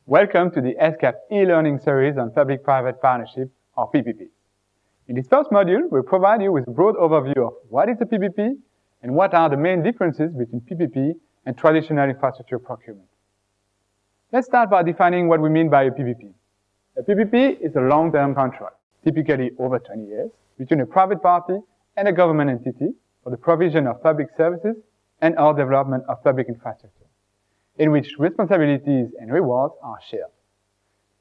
Welcome to the ESCAP E-learning Series on Public-Private Partnerships, or PPPs. In this first module, we'll provide you with a broad overview of what is a PPP and what are the main differences between PPP and traditional infrastructure procurement. Let's start by defining what we mean by a PPP. A PPP is a long-term contract, typically over 20 years, between a private party and a government entity for the provision of public services and/or development of public infrastructure, in which responsibilities and rewards are shared.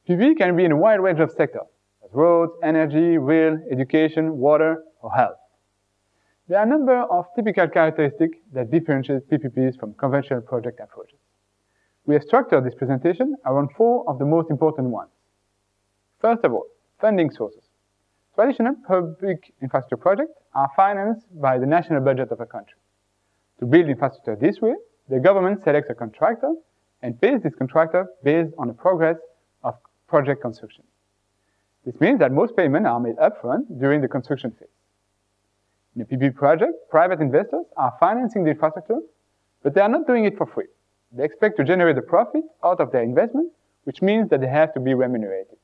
PPP can be in a wide range of sectors, as roads, energy, rail, education, water, or health. There are a number of typical characteristics that differentiate PPPs from conventional project approaches. We have structured this presentation around 4 of the most important ones. First of all, funding sources. Traditional public infrastructure projects are financed by the national budget of a country. To build infrastructure this way, the government selects a contractor and pays this contractor based on the progress of project construction. This means that most payments are made upfront during the construction phase. In a PPP project, private investors are financing the infrastructure, but they are not doing it for free. They expect to generate a profit out of their investment, which means that they have to be remunerated.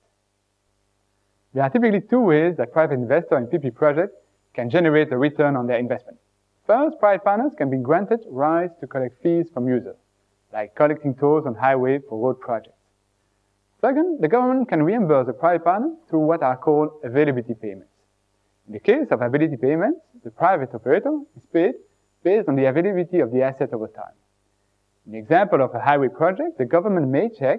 There are typically 2 ways that private investors in PPP projects can generate a return on their investment. First, private partners can be granted rights to collect fees from users, like collecting tolls on highway for road projects. Second, the government can reimburse the private partner through what are called availability payments. In the case of availability payments, the private operator is paid based on the availability of the asset over time. In the example of a highway project, the government may check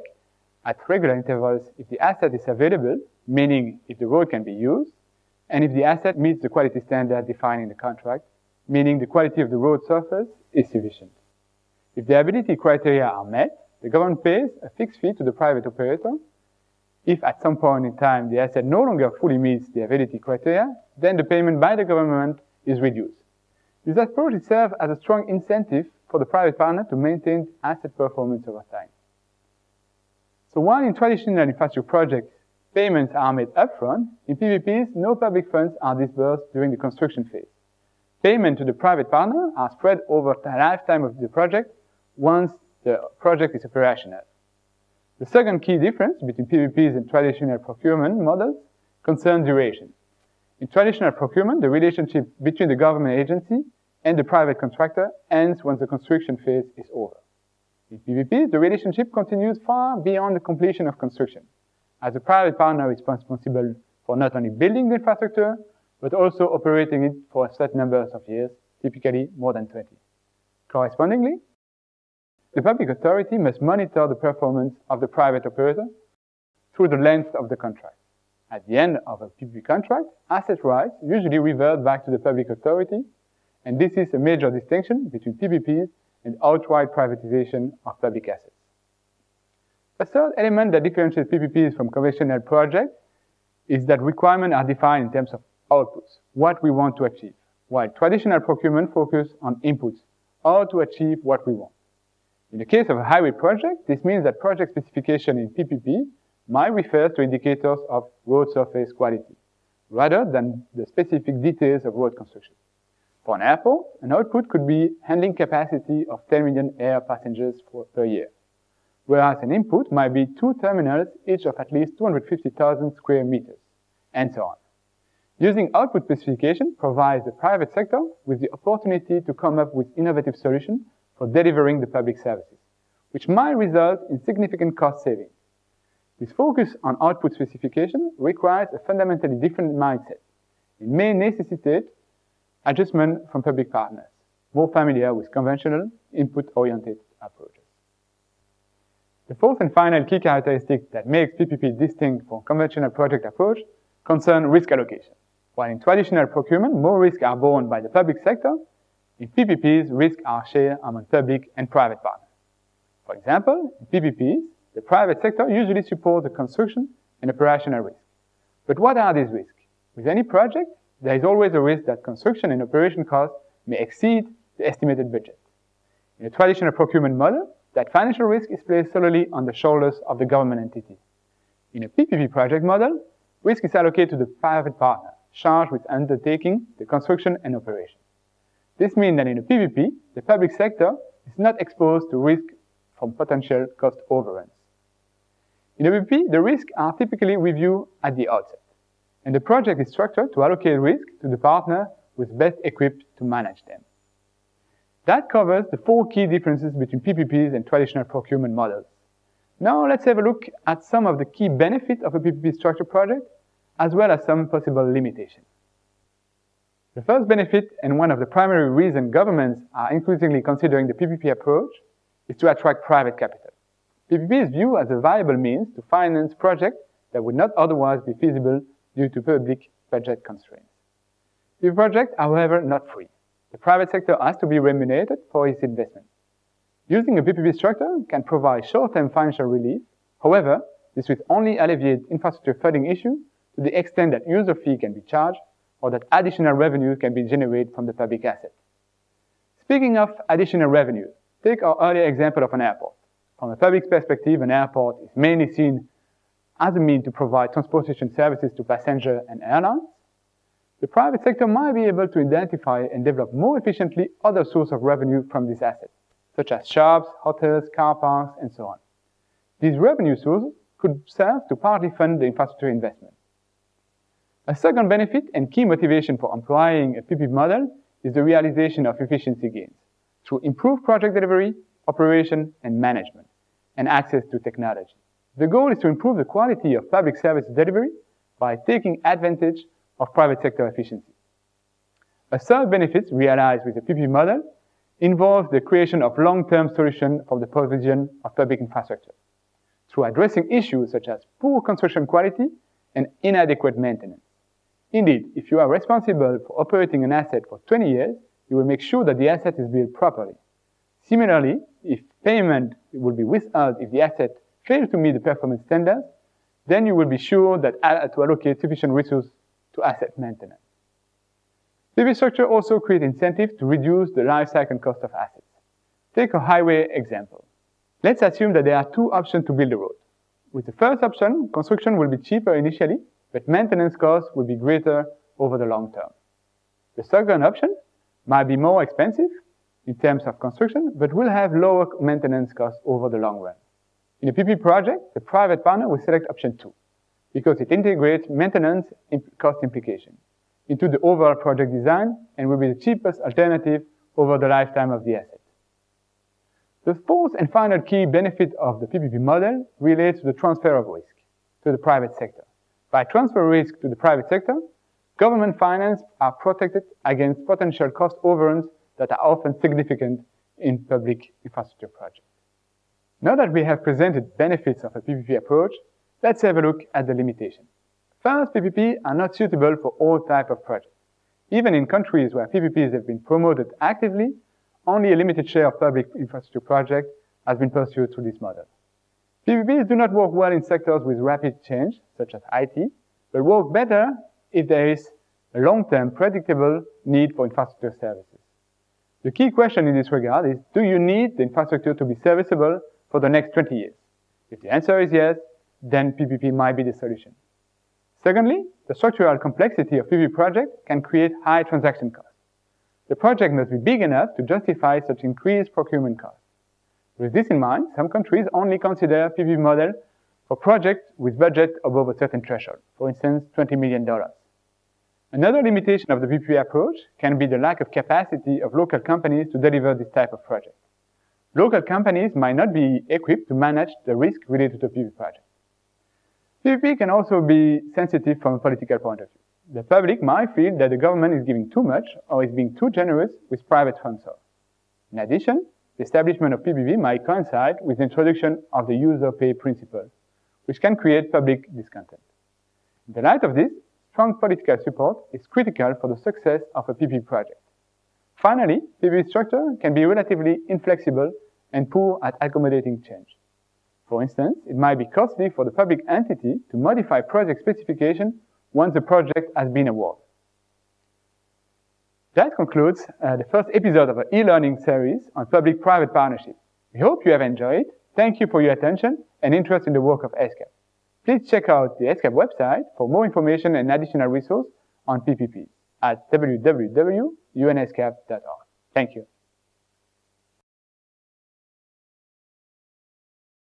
at regular intervals if the asset is available, meaning if the road can be used, and if the asset meets the quality standard defined in the contract, meaning the quality of the road surface is sufficient. If the ability criteria are met, the government pays a fixed fee to the private operator. If at some point in time the asset no longer fully meets the ability criteria, then the payment by the government is reduced. This approach serves as a strong incentive for the private partner to maintain asset performance over time. So while in traditional infrastructure projects, payments are made upfront, in PPPs, no public funds are disbursed during the construction phase. Payments to the private partner are spread over the lifetime of the project once the project is operational. The second key difference between PPPs and traditional procurement models concerns duration. In traditional procurement, the relationship between the government agency and the private contractor ends once the construction phase is over. In PPPs, the relationship continues far beyond the completion of construction, as the private partner is responsible for not only building the infrastructure, but also operating it for a set number of years, typically more than 20. Correspondingly, the public authority must monitor the performance of the private operator through the length of the contract. At the end of a PPP contract, asset rights usually revert back to the public authority, and this is a major distinction between PPPs and outright privatization of public assets. A third element that differentiates PPPs from conventional projects is that requirements are defined in terms of outputs, what we want to achieve, while traditional procurement focuses on inputs, how to achieve what we want. In the case of a highway project, this means that project specification in PPP might refer to indicators of road surface quality, rather than the specific details of road construction. For an airport, an output could be handling capacity of 10 million air passengers per year, whereas an input might be 2 terminals, each of at least 250,000 square meters, and so on. Using output specification provides the private sector with the opportunity to come up with innovative solutions for delivering the public services, which might result in significant cost savings. This focus on output specification requires a fundamentally different mindset. It may necessitate adjustment from public partners, more familiar with conventional, input-oriented approaches. The fourth and final key characteristic that makes PPP distinct from conventional project approach concerns risk allocation. While in traditional procurement, more risks are borne by the public sector, in PPPs, risks are shared among public and private partners. For example, in PPPs, the private sector usually supports the construction and operational risk. But what are these risks? With any project, there is always a risk that construction and operation costs may exceed the estimated budget. In a traditional procurement model, that financial risk is placed solely on the shoulders of the government entity. In a PPP project model, risk is allocated to the private partner, charged with undertaking the construction and operation. This means that in a PPP, the public sector is not exposed to risk from potential cost overruns. In a PPP, the risks are typically reviewed at the outset, and the project is structured to allocate risk to the partner who is best equipped to manage them. That covers the 4 key differences between PPPs and traditional procurement models. Now let's have a look at some of the key benefits of a PPP structured project, as well as some possible limitations. The first benefit, and one of the primary reasons governments are increasingly considering the PPP approach, is to attract private capital. PPP is viewed as a viable means to finance projects that would not otherwise be feasible due to public budget constraints. PPP projects are, however, not free. The private sector has to be remunerated for its investment. Using a PPP structure can provide short-term financial relief. However, this will only alleviate infrastructure funding issues to the extent that user fee can be charged or that additional revenue can be generated from the public asset. Speaking of additional revenue, take our earlier example of an airport. From a public perspective, an airport is mainly seen as a means to provide transportation services to passengers and airlines. The private sector might be able to identify and develop more efficiently other sources of revenue from this asset, such as shops, hotels, car parks, and so on. These revenue sources could serve to partly fund the infrastructure investment. A second benefit and key motivation for employing a PPP model is the realization of efficiency gains through improved project delivery, operation, and management, and access to technology. The goal is to improve the quality of public service delivery by taking advantage of private sector efficiency. A third benefit realized with the PPP model involves the creation of long-term solutions for the provision of public infrastructure through addressing issues such as poor construction quality and inadequate maintenance. Indeed, if you are responsible for operating an asset for 20 years, you will make sure that the asset is built properly. Similarly, if payment will be withheld if the asset fails to meet the performance standards, then you will be sure that to allocate sufficient resources to asset maintenance. PPP structure also creates incentives to reduce the life cycle cost of assets. Take a highway example. Let's assume that there are 2 options to build a road. With the first option, construction will be cheaper initially, but maintenance costs will be greater over the long term. The second option might be more expensive in terms of construction, but will have lower maintenance costs over the long run. In a PPP project, the private partner will select option 2 because it integrates maintenance cost implication into the overall project design and will be the cheapest alternative over the lifetime of the asset. The fourth and final key benefit of the PPP model relates to the transfer of risk to the private sector. By transfer risk to the private sector, government finance are protected against potential cost overruns that are often significant in public infrastructure projects. Now that we have presented benefits of a PPP approach, let's have a look at the limitations. First, PPP are not suitable for all types of projects. Even in countries where PPPs have been promoted actively, only a limited share of public infrastructure projects has been pursued through this model. PPPs do not work well in sectors with rapid change, such as IT, but work better if there is a long-term, predictable need for infrastructure services. The key question in this regard is, do you need the infrastructure to be serviceable for the next 20 years? If the answer is yes, then PPP might be the solution. Secondly, the structural complexity of PPP projects can create high transaction costs. The project must be big enough to justify such increased procurement costs. With this in mind, some countries only consider PPP model for projects with budget above a certain threshold, for instance, $20 million. Another limitation of the PPP approach can be the lack of capacity of local companies to deliver this type of project. Local companies might not be equipped to manage the risk related to a PPP project. PPP can also be sensitive from a political point of view. The public might feel that the government is giving too much or is being too generous with private sponsors. In addition, the establishment of PPP might coincide with the introduction of the user pay principle, which can create public discontent. In the light of this, strong political support is critical for the success of a PPP project. Finally, PPP structure can be relatively inflexible and poor at accommodating change. For instance, it might be costly for the public entity to modify project specification once the project has been awarded. That concludes the first episode of our e-learning series on public-private partnerships. We hope you have enjoyed. Thank you for your attention and interest in the work of ESCAP. Please check out the ESCAP website for more information and additional resources on PPPs at www.unescap.org. Thank you.